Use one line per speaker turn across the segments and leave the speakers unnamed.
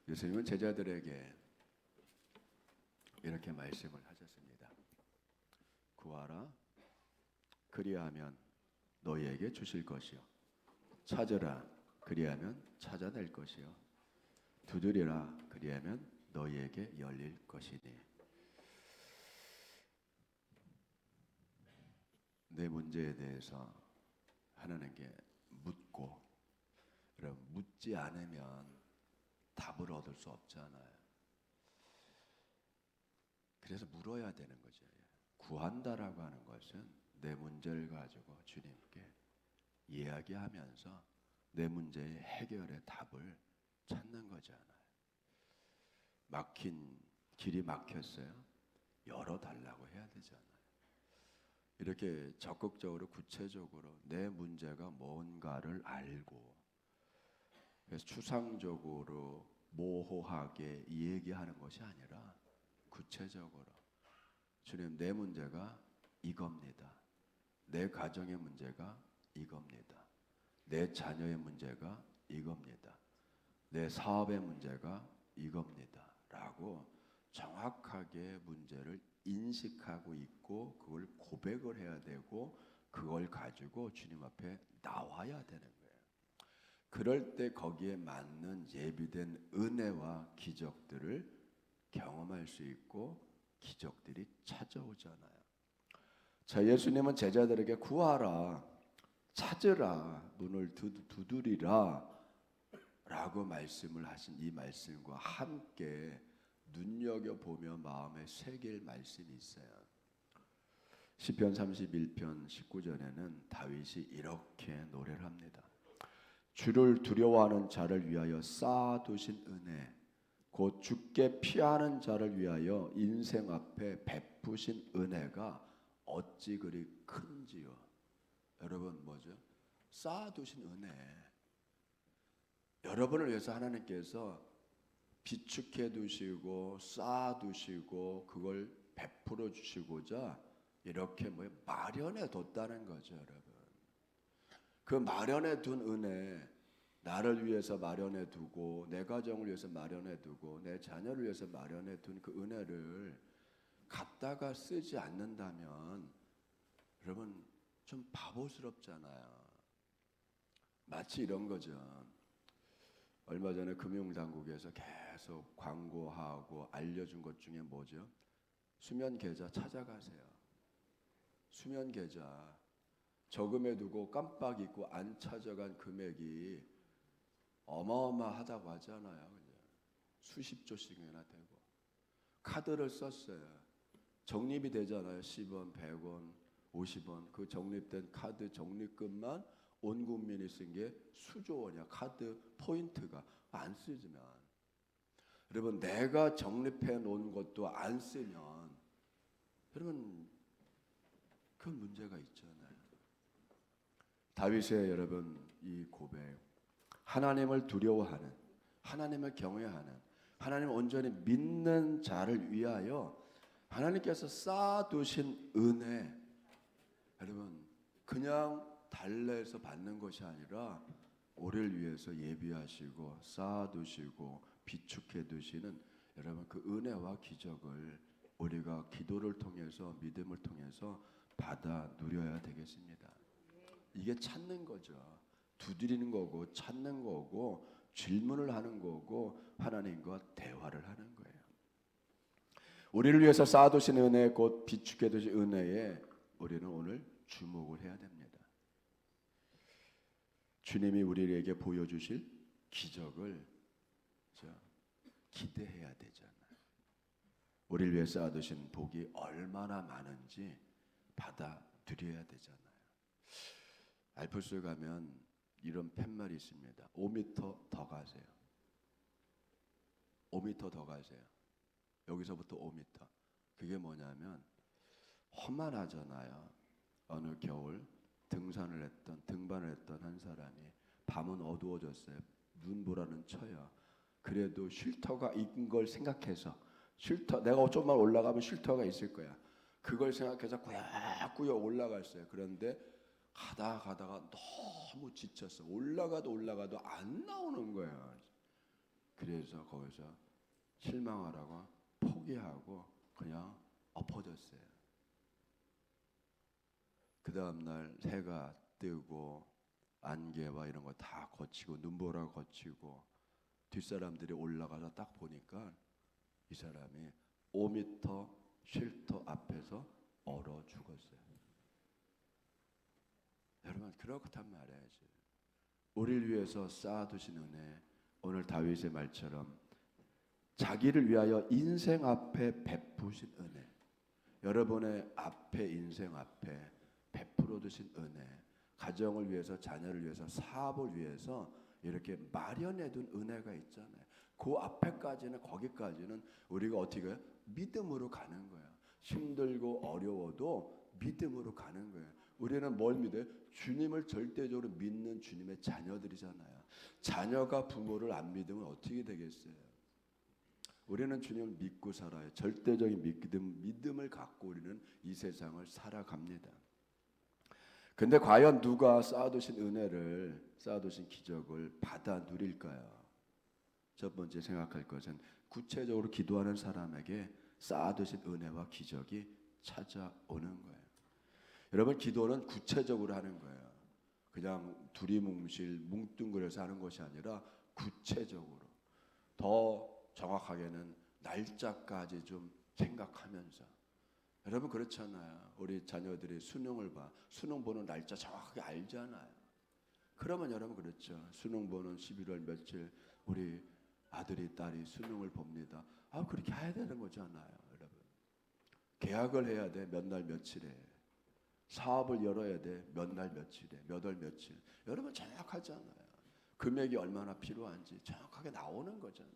예수님은 제자들에게 이렇게 말씀을 하셨습니다. 구하라, 그리하면 너희에게 주실 것이요, 찾으라, 그리하면 찾아낼 것이요, 두드리라, 그리하면 너희에게 열릴 것이니. 내 문제에 대해서 하나님께 묻고, 그럼 묻지 않으면 답을 얻을 수 없잖아요. 그래서 물어야 되는 거죠. 구한다라고 하는 것은 내 문제를 가지고 주님께 이야기하면서 내 문제의 해결의 답을 찾는 거잖아요. 길이 막혔어요. 열어달라고 해야 되잖아요. 이렇게 적극적으로 구체적으로 내 문제가 뭔가를 알고, 그래서 추상적으로 모호하게 얘기하는 것이 아니라 구체적으로 주님, 내 문제가 이겁니다. 내 가정의 문제가 이겁니다. 내 자녀의 문제가 이겁니다. 내 사업의 문제가 이겁니다. 라고 정확하게 문제를 인식하고 있고 그걸 고백을 해야 되고 그걸 가지고 주님 앞에 나와야 되는 거예요. 그럴 때 거기에 맞는 예비된 은혜와 기적들을 경험할 수 있고 기적들이 찾아오잖아요. 자, 예수님은 제자들에게 구하라, 찾으라, 문을 두드리라 라고 말씀을 하신 이 말씀과 함께 눈여겨보며 마음에 새길 말씀이 있어요. 시편 31편 19절에는 다윗이 이렇게 노래를 합니다. 주를 두려워하는 자를 위하여 쌓아두신 은혜, 곧 주께 피하는 자를 위하여 인생 앞에 베푸신 은혜가 어찌 그리 큰지요. 여러분, 뭐죠? 쌓아두신 은혜. 여러분을 위해서 하나님께서 비축해 두시고 쌓아두시고 그걸 베풀어 주시고자 이렇게 마련해 뒀다는 거죠, 여러분. 그 마련해 둔 은혜, 나를 위해서 마련해 두고 내 가정을 위해서 마련해 두고 내 자녀를 위해서 마련해 둔 그 은혜를 갖다가 쓰지 않는다면 여러분 좀 바보스럽잖아요. 마치 이런 거죠. 얼마 전에 금융당국에서 계속 광고하고 알려준 것 중에 뭐죠? 수면 계좌 찾아가세요. 수면 계좌 저금해 두고 깜빡 잊고 안 찾아간 금액이 어마어마하다고 하잖아요. 그냥 수십조씩이나 되고 카드를 썼어요. 적립이 되잖아요. 10원, 100원, 50원. 그 적립된 카드 적립금만 온 국민이 쓴 게 수조 원이야. 카드 포인트가 안 쓰지만 여러분 내가 적립해 놓은 것도 안 쓰면 여러분 그건 문제가 있잖아요. 다윗의 여러분 이 고백, 하나님을 두려워하는, 하나님을 경외하는, 하나님을 온전히 믿는 자를 위하여 하나님께서 쌓아두신 은혜, 여러분 그냥 달래서 받는 것이 아니라 우리를 위해서 예비하시고 쌓아두시고 비축해 두시는 여러분 그 은혜와 기적을 우리가 기도를 통해서 믿음을 통해서 받아 누려야 되겠습니다. 이게 찾는 거죠. 두드리는 거고 찾는 거고 질문을 하는 거고 하나님과 대화를 하는 거예요. 우리를 위해서 쌓아두신 은혜, 곧 비축해 두신 은혜에 우리는 오늘 주목을 해야 됩니다. 주님이 우리에게 보여주실 기적을 기대해야 되잖아요. 우리를 위해 쌓아두신 복이 얼마나 많은지 받아들여야 되잖아요. 알프스에 가면 이런 팻말이 있습니다. 5m 더 가세요. 5m 더 가세요. 여기서부터 5m. 그게 뭐냐면 험한하잖아요. 어느 겨울 등반을 했던 한 사람이 밤은 어두워졌어요. 눈보라는 쳐요. 그래도 쉴터가 있는 걸 생각해서 내가 좀만 올라가면 쉴터가 있을 거야. 그걸 생각해서 꾸역꾸역 올라갔어요. 그런데 가다가 너무 지쳤어. 올라가도 안 나오는 거야. 그래 그래서 거기서 실망하라고 포기하고 그냥 엎어졌어요. 그 다음날 해가 뜨고 안개와 이런 거 다 거치고 눈보라 거치고 뒷사람들이 올라가서 딱 보니까 이 사람이 5m 쉘터 앞에서 얼어 죽었어요. 여러분 그렇단 말이에요. 우리를 위해서 쌓아두신 은혜, 오늘 다윗의 말처럼 자기를 위하여 인생 앞에 베푸신 은혜, 여러분의 앞에 인생 앞에 베풀어 두신 은혜, 가정을 위해서, 자녀를 위해서, 사업을 위해서 이렇게 마련해 둔 은혜가 있잖아요. 그 앞에까지는, 거기까지는 우리가 어떻게 해요? 믿음으로 가는 거예요. 힘들고 어려워도 믿음으로 가는 거예요. 우리는 뭘 믿어요? 주님을 절대적으로 믿는 주님의 자녀들이잖아요. 자녀가 부모를 안 믿으면 어떻게 되겠어요? 우리는 주님을 믿고 살아요. 절대적인 믿음을 갖고 우리는 이 세상을 살아갑니다. 근데 과연 누가 쌓아두신 은혜를, 쌓아두신 기적을 받아 누릴까요? 첫 번째 생각할 것은 구체적으로 기도하는 사람에게 쌓아두신 은혜와 기적이 찾아오는 거예요. 여러분 기도는 구체적으로 하는 거예요. 그냥 두리뭉실 뭉뚱그려서 하는 것이 아니라 구체적으로, 더 정확하게는 날짜까지 좀 생각하면서. 여러분 그렇잖아요. 우리 자녀들이 수능을 봐. 수능 보는 날짜 정확하게 알잖아요. 그러면 여러분 그렇죠. 수능 보는 11월 며칠 우리 아들이 딸이 수능을 봅니다. 그렇게 해야 되는 거잖아요. 여러분 계약을 해야 돼. 몇 날 며칠에. 사업을 열어야 돼. 몇 날 며칠에. 몇 월 며칠. 여러분 정확하잖아요. 금액이 얼마나 필요한지 정확하게 나오는 거잖아요.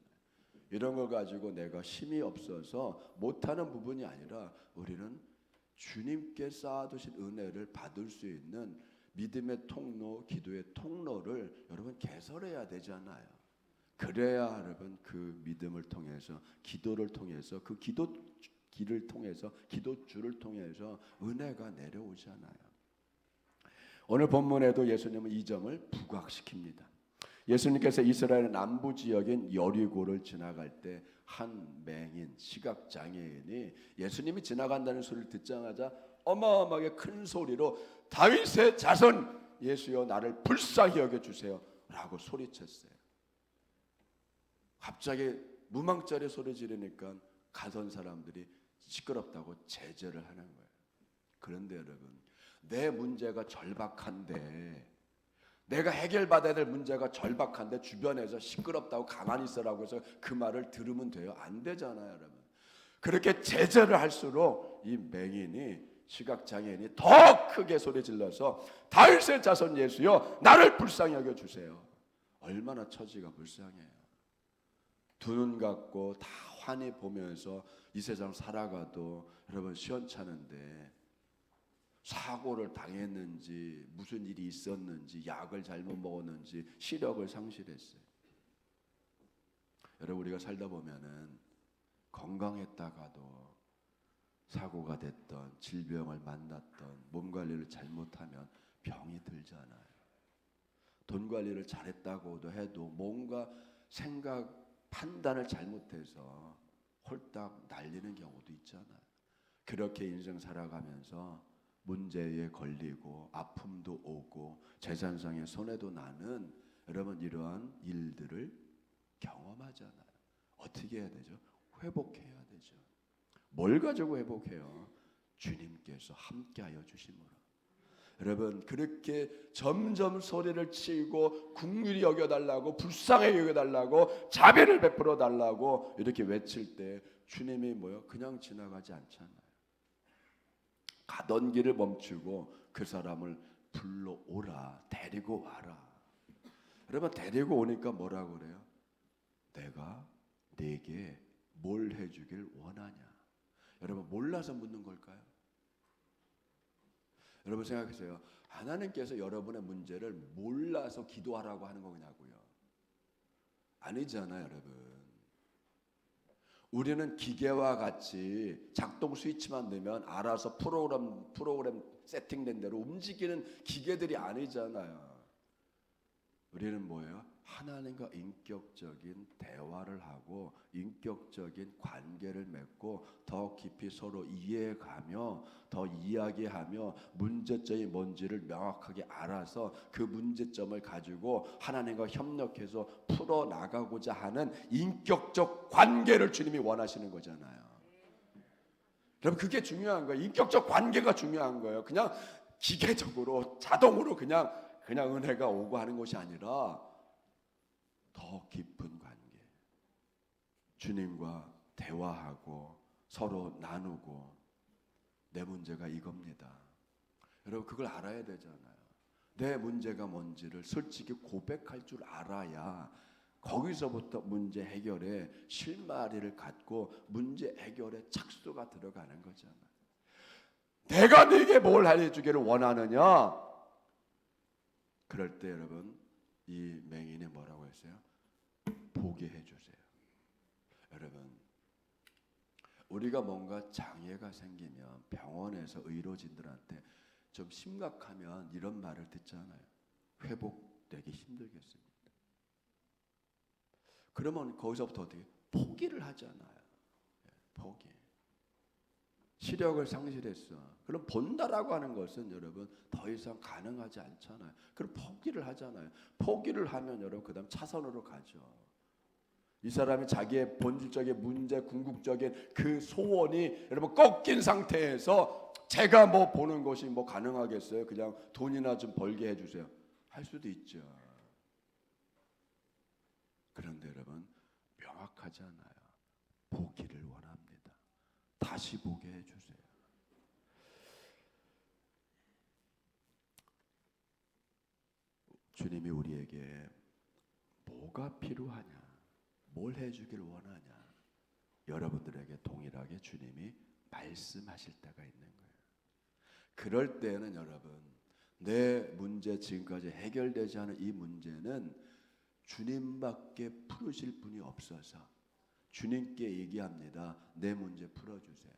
이런 걸 가지고 내가 힘이 없어서 못하는 부분이 아니라 우리는 주님께 쌓아두신 은혜를 받을 수 있는 믿음의 통로, 기도의 통로를 여러분 개설해야 되잖아요. 그래야 여러분 그 믿음을 통해서, 기도를 통해서, 그 길을 통해서, 기도줄을 통해서 은혜가 내려오잖아요. 오늘 본문에도 예수님은 이 점을 부각시킵니다. 예수님께서 이스라엘 남부 지역인 여리고를 지나갈 때 한 맹인, 시각장애인이 예수님이 지나간다는 소리를 듣자마자 어마어마하게 큰 소리로 다윗의 자손 예수여 나를 불쌍히 여겨주세요 라고 소리쳤어요. 갑자기 무망자리 소리 지르니까 가던 사람들이 시끄럽다고 제재를 하는 거예요. 그런데 여러분 내 문제가 절박한데, 내가 해결받아야 될 문제가 절박한데 주변에서 시끄럽다고 가만히 있으라고 해서 그 말을 들으면 돼요? 안 되잖아요. 여러분 그렇게 제재를 할수록 이 맹인이, 시각장애인이 더 크게 소리 질러서 다윗의 자손 예수여 나를 불쌍히 여겨주세요. 얼마나 처지가 불쌍해요. 두 눈 감고 다 환히 보면서 이 세상 살아가도 여러분 시원찮은데 사고를 당했는지 무슨 일이 있었는지 약을 잘못 먹었는지 시력을 상실했어요. 여러분 우리가 살다 보면은 건강했다가도 사고가 됐던, 질병을 만났던, 몸 관리를 잘못하면 병이 들잖아요. 돈 관리를 잘했다고도 해도 뭔가 생각, 판단을 잘못해서 홀딱 날리는 경우도 있잖아요. 그렇게 인생 살아가면서 문제에 걸리고 아픔도 오고 재산상의 손해도 나는 여러분 이러한 일들을 경험하잖아요. 어떻게 해야 되죠? 회복해야 되죠. 뭘 가지고 회복해요? 주님께서 함께하여 주심으로. 여러분 그렇게 점점 소리를 치고 긍휼히 여겨달라고, 불쌍히 여겨달라고, 자비를 베풀어 달라고 이렇게 외칠 때 주님이 뭐요? 그냥 지나가지 않잖아요. 가던 길을 멈추고 그 사람을 불러오라, 데리고 와라. 여러분 데리고 오니까 뭐라고 그래요? 내가 네게 뭘 해주길 원하냐? 여러분 몰라서 묻는 걸까요? 여러분 생각하세요. 하나님께서 여러분의 문제를 몰라서 기도하라고 하는 거냐고요? 아니잖아요, 여러분. 우리는 기계와 같이 작동 스위치만 넣으면 알아서 프로그램 세팅된 대로 움직이는 기계들이 아니잖아요. 우리는 뭐예요? 하나님과 인격적인 대화를 하고 인격적인 관계를 맺고 더 깊이 서로 이해해가며 더 이야기하며 문제점이 뭔지를 명확하게 알아서 그 문제점을 가지고 하나님과 협력해서 풀어나가고자 하는 인격적 관계를 주님이 원하시는 거잖아요. 여러분, 그게 중요한 거예요. 인격적 관계가 중요한 거예요. 그냥 기계적으로 자동으로 그냥 은혜가 오고 하는 것이 아니라 더 깊은 관계, 주님과 대화하고 서로 나누고, 내 문제가 이겁니다. 여러분, 그걸 알아야 되잖아요. 내 문제가 뭔지를 솔직히 고백할 줄 알아야 거기서부터 문제 해결에 실마리를 갖고 문제 해결에 착수가 들어가는 거잖아요. 내가 네게 뭘 해주기를 원하느냐? 그럴 때 여러분, 이 맹인이 뭐라고 했어요? 보게 해주세요. 여러분, 우리가 뭔가 장애가 생기면 병원에서 의료진들한테 좀 심각하면 이런 말을 듣잖아요. 회복되기 힘들겠습니다. 그러면 거기서부터 어떻게? 포기를 하잖아요. 포기. 시력을 상실했어. 그럼 본다라고 하는 것은 여러분 더 이상 가능하지 않잖아요. 그럼 포기를 하잖아요. 포기를 하면 여러분 그다음 차선으로 가죠. 이 사람이 자기의 본질적인 문제, 궁극적인 그 소원이 여러분 꺾인 상태에서 제가 뭐 보는 것이 뭐 가능하겠어요? 그냥 돈이나 좀 벌게 해주세요. 할 수도 있죠. 그런데 여러분 명확하지 않아요. 보기를 원합니다. 다시 보게 해주세요. 주님이 우리에게 뭐가 필요하냐, 뭘 해주길 원하냐, 여러분들에게 동일하게 주님이 말씀하실 때가 있는 거예요. 그럴 때는 여러분, 내 문제, 지금까지 해결되지 않은 이 문제는 주님밖에 풀으실 분이 없어서 주님께 얘기합니다. 내 문제 풀어주세요.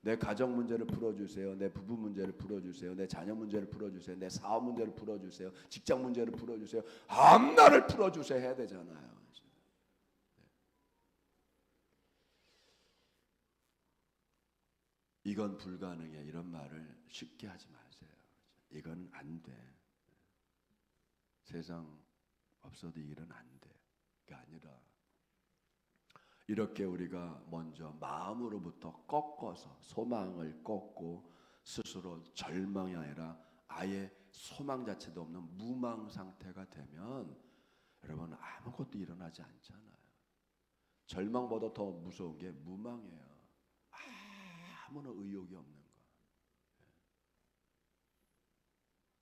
내 가정 문제를 풀어주세요. 내 부부 문제를 풀어주세요. 내 자녀 문제를 풀어주세요. 내 사업 문제를 풀어주세요. 직장 문제를 풀어주세요. 앞날을 풀어주세요 해야 되잖아요. 이건 불가능해, 이런 말을 쉽게 하지 마세요. 이건 안 돼. 세상 없어도 이 일은 안 돼. 그게 아니라 이렇게 우리가 먼저 마음으로부터 꺾어서 소망을 꺾고 스스로 절망이 아니라 아예 소망 자체도 없는 무망 상태가 되면 여러분 아무것도 일어나지 않잖아요. 절망보다 더 무서운 게 무망이에요. 아무런 의욕이 없는 거.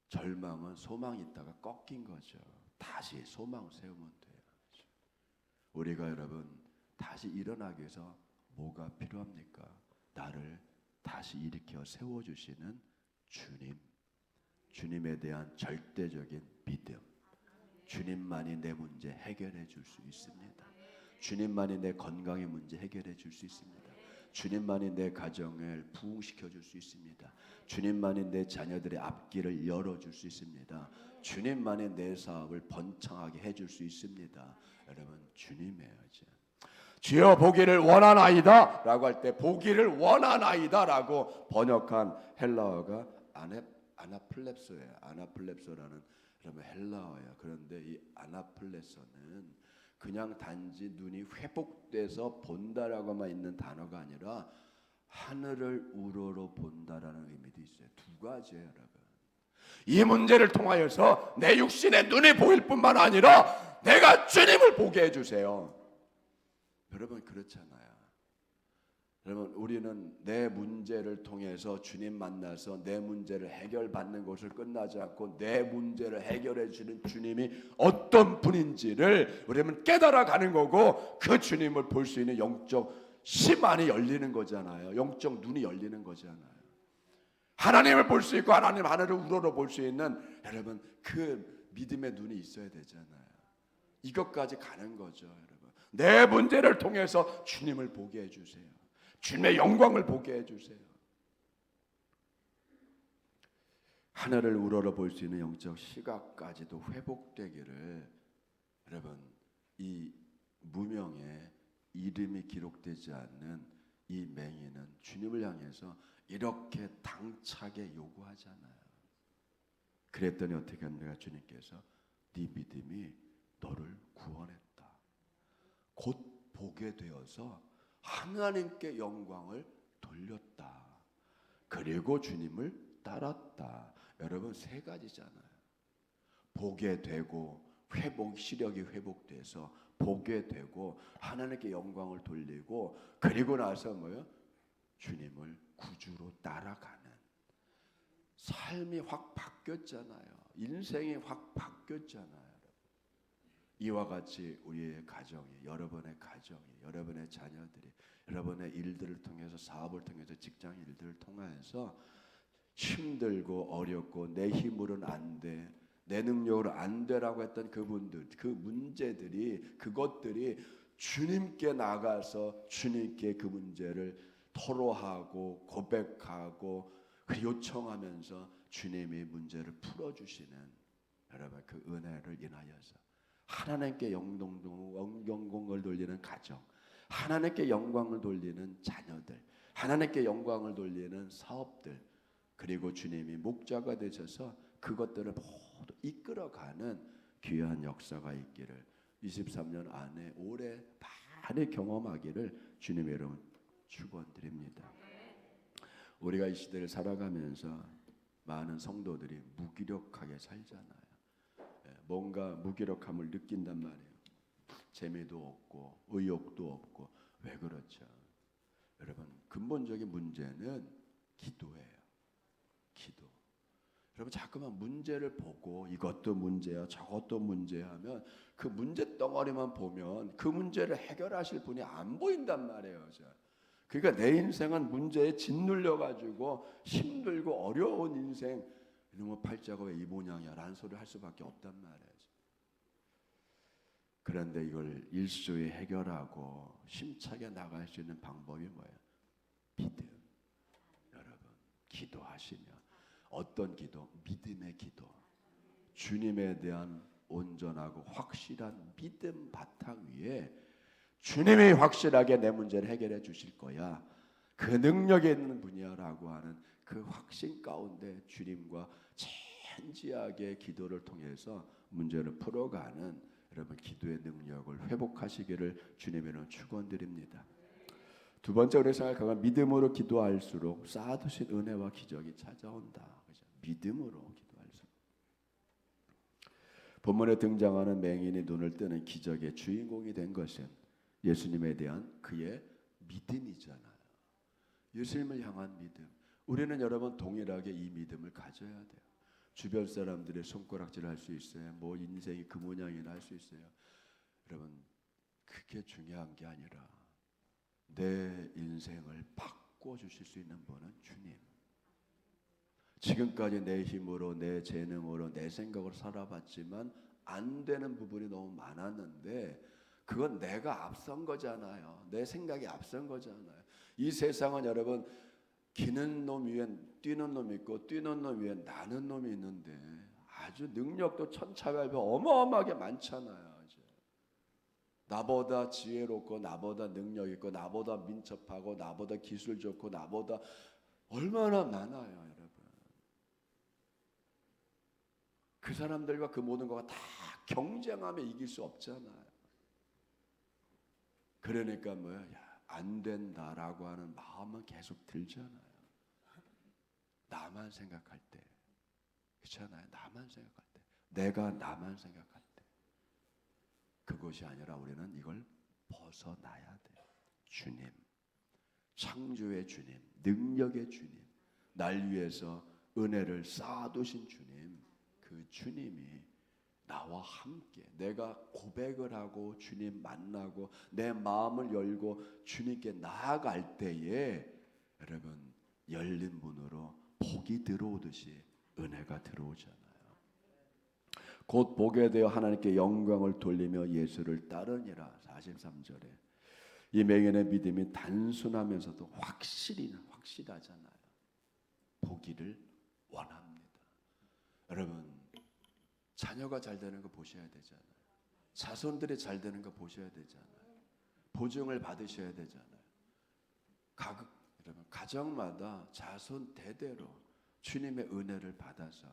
절망은 소망이 있다가 꺾인 거죠. 다시 소망 세우면 돼요. 우리가 여러분 다시 일어나기 위해서 뭐가 필요합니까? 나를 다시 일으켜 세워주시는 주님, 주님에 대한 절대적인 믿음, 주님만이 내 문제 해결해 줄 수 있습니다. 주님만이 내 건강의 문제 해결해 줄 수 있습니다. 주님만이 내 가정을 부흥시켜 줄 수 있습니다. 주님만이 내 자녀들의 앞길을 열어줄 수 있습니다. 주님만이 내 사업을 번창하게 해줄 수 있습니다. 여러분 주님이에요. 주여 보기를 원하나이다 라고 할 때 보기를 원하나이다 라고 번역한 헬라어가 아나플렙소예요. 아나플렙소라는 여러분 헬라어예요. 그런데 이 아나플레서는 그냥 단지 눈이 회복돼서 본다라고만 있는 단어가 아니라 하늘을 우러러 본다라는 의미도 있어요. 두 가지예요, 여러분. 이 문제를 통하여서 내 육신의 눈이 보일 뿐만 아니라 내가 주님을 보게 해주세요. 여러분 그렇잖아요. 여러분 우리는 내 문제를 통해서 주님 만나서 내 문제를 해결받는 것을 끝나지 않고 내 문제를 해결해 주는 주님이 어떤 분인지를 우리는 깨달아가는 거고 그 주님을 볼 수 있는 영적 시만이 열리는 거잖아요. 영적 눈이 열리는 거잖아요. 하나님을 볼 수 있고 하나님 하늘을 우러러 볼 수 있는 여러분 그 믿음의 눈이 있어야 되잖아요. 이것까지 가는 거죠, 여러분. 내 문제를 통해서 주님을 보게 해주세요. 주님의 영광을 보게 해주세요. 하늘을 우러러 볼 수 있는 영적 시각까지도 회복되기를 여러분, 이 무명의 이름이 기록되지 않는 이 맹인은 주님을 향해서 이렇게 당차게 요구하잖아요. 그랬더니 어떻게 합니까? 주님께서 네 믿음이 너를 구원했다. 곧 보게 되어서 하나님께 영광을 돌렸다. 그리고 주님을 따랐다. 여러분, 세 가지잖아요. 보게 되고 시력이 회복돼서 보게 되고 하나님께 영광을 돌리고 그리고 나서 뭐요? 주님을 구주로 따라가는 삶이 확 바뀌었잖아요. 인생이 확 바뀌었잖아요. 이와 같이 우리의 가정이, 여러분의 가정이, 여러분의 자녀들이, 여러분의 일들을 통해서, 사업을 통해서, 직장 일들을 통해서 힘들고 어렵고 내 힘으로는 안 돼, 내 능력으로 안 되라고 했던 그분들, 그 문제들이, 그것들이 주님께 나가서 주님께 그 문제를 토로하고 고백하고 요청하면서 주님이 문제를 풀어주시는 여러분 그 은혜를 인하여서 하나님께 영광을 돌리는 가정, 하나님께 영광을 돌리는 자녀들, 하나님께 영광을 돌리는 사업들, 그리고 주님이 목자가 되셔서 그것들을 모두 이끌어가는 귀한 역사가 있기를 23년 안에 올해 많이 경험하기를 주님의 이름 축원드립니다. 우리가 이 시대를 살아가면서 많은 성도들이 무기력하게 살잖아요. 뭔가 무기력함을 느낀단 말이에요. 재미도 없고 의욕도 없고. 왜 그렇죠? 여러분, 근본적인 문제는 기도예요. 기도. 여러분, 자꾸만 문제를 보고 이것도 문제야 저것도 문제야 하면 그 문제 덩어리만 보면 그 문제를 해결하실 분이 안 보인단 말이에요. 그러니까 내 인생은 문제에 짓눌려 가지고 힘들고 어려운 인생, 이놈의 팔자가 왜 이 모양이야 라는 소리를 할 수밖에 없단 말이에요. 그런데 이걸 일수에 해결하고 힘차게 나갈 수 있는 방법이 뭐예요? 믿음. 여러분, 기도하시면 어떤 기도? 믿음의 기도. 주님에 대한 온전하고 확실한 믿음 바탕 위에 주님이 확실하게 내 문제를 해결해 주실 거야. 그 능력이 있는 분이야라고 하는 그 확신 가운데 주님과 진지하게 기도를 통해서 문제를 풀어가는 여러분 기도의 능력을 회복하시기를 주님의 이름으로 축원드립니다. 두 번째 우리 생각하면 믿음으로 기도할수록 쌓아두신 은혜와 기적이 찾아온다. 그죠? 믿음으로 기도할수록. 본문에 등장하는 맹인이 눈을 뜨는 기적의 주인공이 된 것은 예수님에 대한 그의 믿음이잖아요. 예수님을 향한 믿음. 우리는 여러분 동일하게 이 믿음을 가져야 돼요. 주변 사람들의 손가락질을 할 수 있어요. 뭐 인생이 그 모양이나 할 수 있어요. 여러분, 그게 중요한 게 아니라 내 인생을 바꿔주실 수 있는 분은 주님. 지금까지 내 힘으로, 내 재능으로, 내 생각으로 살아봤지만 안 되는 부분이 너무 많았는데 그건 내가 앞선 거잖아요. 내 생각이 앞선 거잖아요. 이 세상은 여러분 기는 놈 위엔 뛰는 놈이 있고 뛰는 놈 위엔 나는 놈이 있는데 아주 능력도 천차별별 어마어마하게 많잖아요. 이제. 나보다 지혜롭고 나보다 능력 있고 나보다 민첩하고 나보다 기술 좋고 나보다 얼마나 많아요, 여러분. 그 사람들과 그 모든 거가 다 경쟁하며 이길 수 없잖아요. 그러니까 뭐야, 야, 안 된다라고 하는 마음은 계속 들잖아요. 나만 생각할 때, 그렇잖아요. 나만 생각할 때, 내가 나만 생각할 때, 그것이 아니라 우리는 이걸 벗어나야 돼요. 주님, 창조의 주님, 능력의 주님, 날 위해서 은혜를 쌓아두신 주님, 그 주님이 나와 함께 내가 고백을 하고 주님 만나고 내 마음을 열고 주님께 나아갈 때에 여러분 열린 문으로 복이 들어오듯이 은혜가 들어오잖아요. 곧 보게 되어 하나님께 영광을 돌리며 예수를 따르니라. 43절에 이 맹인의 믿음이 단순하면서도 확실하잖아요. 보기를 원합니다. 여러분, 자녀가 잘 되는 거 보셔야 되잖아요. 자손들이 잘 되는 거 보셔야 되잖아요. 보증을 받으셔야 되잖아요. 여러분, 가정마다 자손 대대로 주님의 은혜를 받아서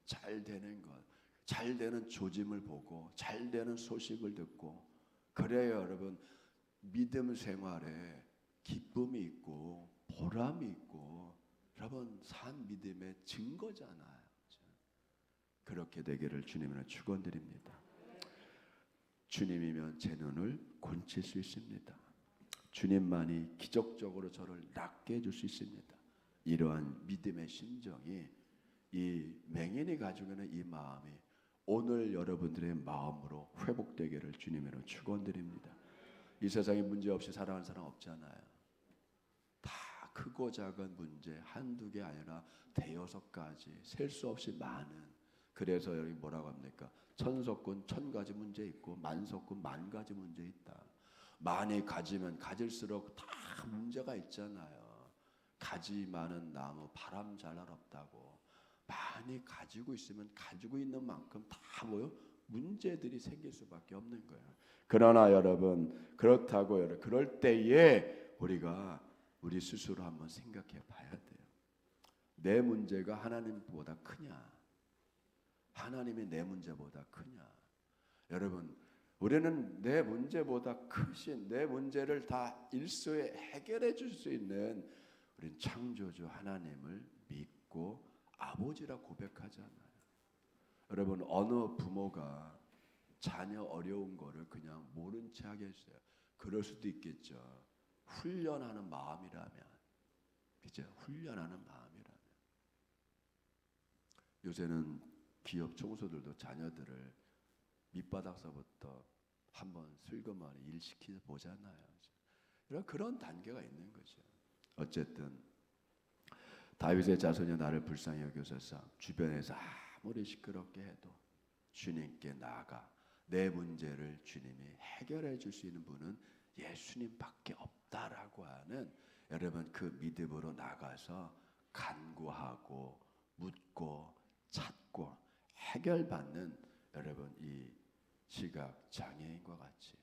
잘 되는 것, 잘 되는 조짐을 보고 잘 되는 소식을 듣고, 그래야 여러분 믿음 생활에 기쁨이 있고 보람이 있고 여러분 산 믿음의 증거잖아요. 그렇게 되기를 주님으로 축원드립니다. 주님이면 제 눈을 곤칠 수 있습니다. 주님만이 기적적으로 저를 낫게 해줄 수 있습니다. 이러한 믿음의 심정이, 이 맹인이 가지고 있는 이 마음이 오늘 여러분들의 마음으로 회복되기를 주님으로 축원드립니다. 이 세상에 문제 없이 살아가는 사람 없잖아요. 다 크고 작은 문제 한두 개 아니라 대여섯 가지, 셀 수 없이 많은. 그래서 여기 뭐라고 합니까? 천석군 1000가지 문제 있고 만석군 10,000가지 문제 있다. 많이 가지면 가질수록 다 문제가 있잖아요. 가지 많은 나무 바람 잘 날 없다고. 많이 가지고 있으면 가지고 있는 만큼 다 뭐요? 문제들이 생길 수밖에 없는 거예요. 그러나 여러분, 그렇다고 여러분, 그럴 때에 우리가 우리 스스로 한번 생각해 봐야 돼요. 내 문제가 하나님보다 크냐? 하나님이 내 문제보다 크냐? 여러분, 우리는 내 문제보다 크신, 내 문제를 다 일소에 해결해 줄 수 있는 우린 창조주 하나님을 믿고 아버지라 고백하잖아요. 여러분, 어느 부모가 자녀 어려운 거를 그냥 모른 채 하겠어요? 그럴 수도 있겠죠. 훈련하는 마음이라면, 그죠? 훈련하는 마음이라면. 요새는 기업 총수들도 자녀들을 밑바닥서부터 한번 슬그머니 일 시켜 보잖아요. 그런 단계가 있는 거죠. 어쨌든 다윗의 자손이 나를 불쌍히 여기소서. 주변에서 아무리 시끄럽게 해도 주님께 나아가 내 문제를 주님이 해결해 줄 수 있는 분은 예수님밖에 없다라고 하는, 여러분 그 믿음으로 나가서 간구하고 묻고 찾고 해결받는, 여러분 이 시각 장애인과 같이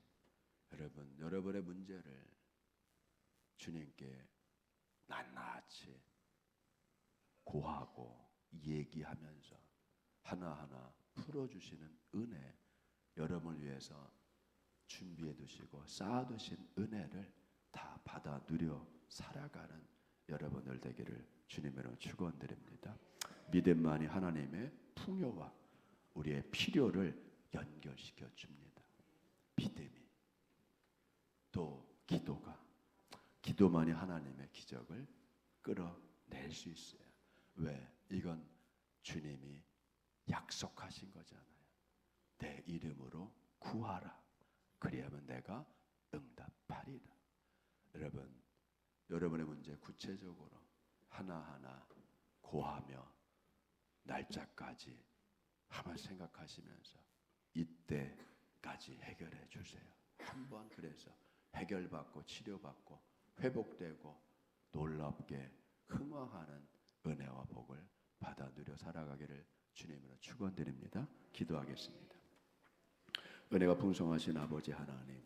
여러분의 문제를 주님께 낱낱이 고하고 얘기하면서 하나하나 풀어주시는 은혜, 여러분을 위해서 준비해 두시고 쌓아두신 은혜를 다 받아 누려 살아가는 여러분들 되기를 주님으로 축원드립니다. 믿음만이 하나님의 풍요와 우리의 필요를 연결시켜 줍니다. 믿음이, 또 기도만이 하나님의 기적을 끌어낼 수 있어요. 왜? 이건 주님이 약속하신 거잖아요. 내 이름으로 구하라. 그리하면 내가 응답하리라. 여러분, 여러분의 문제 구체적으로 하나하나 고하며 날짜까지 한번 생각하시면서 이때까지 해결해 주세요. 한번 그래서 해결받고 치료받고 회복되고 놀랍게 흥황하는 은혜와 복을 받아 누려 살아가기를 주님으로 축원드립니다. 기도하겠습니다. 은혜가 풍성하신 아버지 하나님,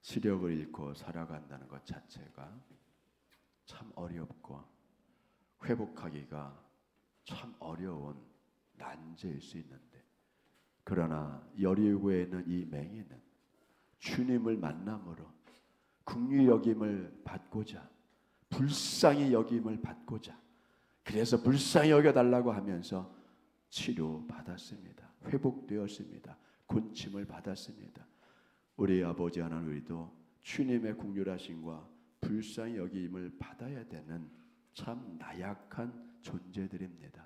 시력을 잃고 살아간다는 것 자체가 참 어렵고 회복하기가 참 어려운 난제일 수 있는데, 그러나 여리고에 있는 이 맹인은 주님을 만남으로 긍휼히 여김을 받고자, 불쌍히 여김을 받고자, 그래서 불쌍히 여겨달라고 하면서 치료받았습니다. 회복되었습니다. 곤침을 받았습니다. 우리 아버지 하나님, 우리도 주님의 긍휼하심과 불쌍히 여김을 받아야 되는 참 나약한 존재들입니다.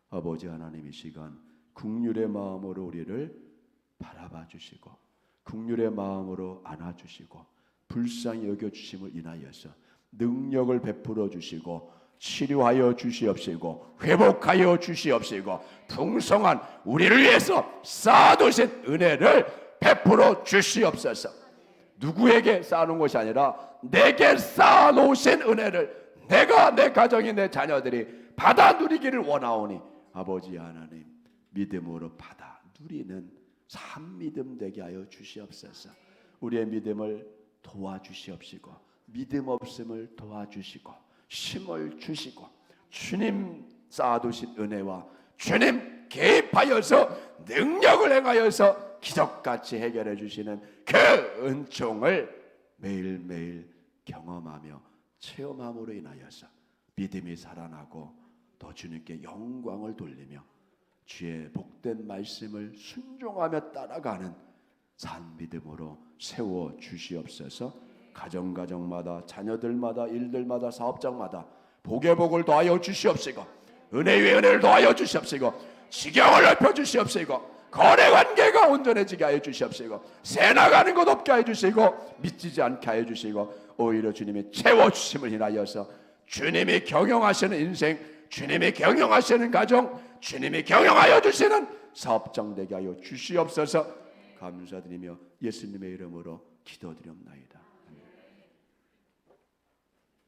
아버지 하나님, 이 시간 긍휼의 마음으로 우리를 바라봐 주시고 긍휼의 마음으로 안아주시고 불쌍히 여겨주심을 인하여서 능력을 베풀어 주시고 치료하여 주시옵시고 회복하여 주시옵시고 풍성한 우리를 위해서 쌓아두신 은혜를 베풀어 주시옵소서. 누구에게 쌓아놓은 것이 아니라 내게 쌓아놓으신 은혜를 내가, 내 가정이, 내 자녀들이 받아 누리기를 원하오니 아버지 하나님, 믿음으로 받아 누리는 산 믿음 되게 하여 주시옵소서. 우리의 믿음을 도와주시옵시고 믿음 없음을 도와주시고 힘을 주시고 주님 쌓아두신 은혜와 주님 개입하여서 능력을 행하여서 기적같이 해결해 주시는 그 은총을 매일매일 경험하며 체험함으로 인하여서 믿음이 살아나고 또 주님께 영광을 돌리며 주의 복된 말씀을 순종하며 따라가는 산 믿음으로 세워 주시옵소서. 가정마다 자녀들마다 일들마다 사업장마다 복의 복을 더하여 주시옵시고 은혜 위에 은혜를 더하여 주시옵시고 지경을 넓혀 주시옵시고 거래관계가 온전해지게 하여 주시옵시고 새 나가는 것 없게 하여 주시고 미치지 않게 하여 주시고 오히려 주님의 채워주심을 인하여서 주님이 경영하시는 인생, 주님이 경영하시는 가정, 주님이 경영하여 주시는 사업장 되게 하여 주시옵소서. 감사드리며 예수님의 이름으로 기도드리옵나이다.